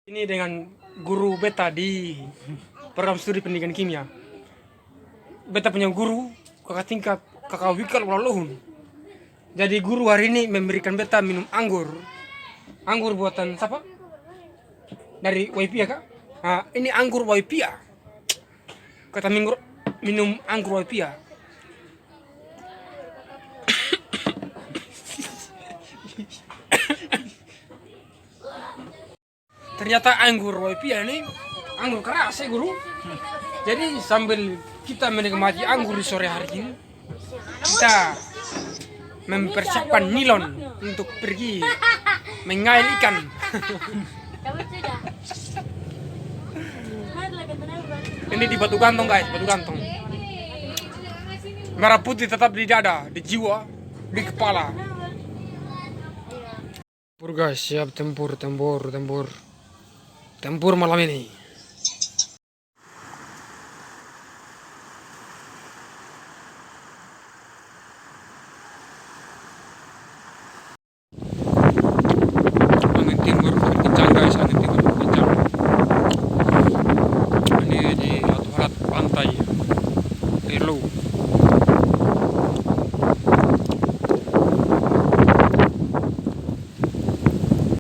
Ini dengan guru beta di program studi pendidikan kimia. Beta punya guru kakak tingkat kakak Wikal Walohun. Jadi guru hari ini memberikan beta minum anggur. Anggur buatan siapa? Dari Waipia kak? Nah, ini anggur Waipia. Kata minum anggur Waipia. Ternyata anggur Waipia ini anggur keras ya guru. Jadi sambil kita menikmati anggur di sore hari ini, kita mempersiapkan nilon untuk pergi mengail ikan. Ini di batu gantung guys, batu gantung. Merah putih tetap di dada, di jiwa, di kepala. Tempur guys, siap tempur malam ini.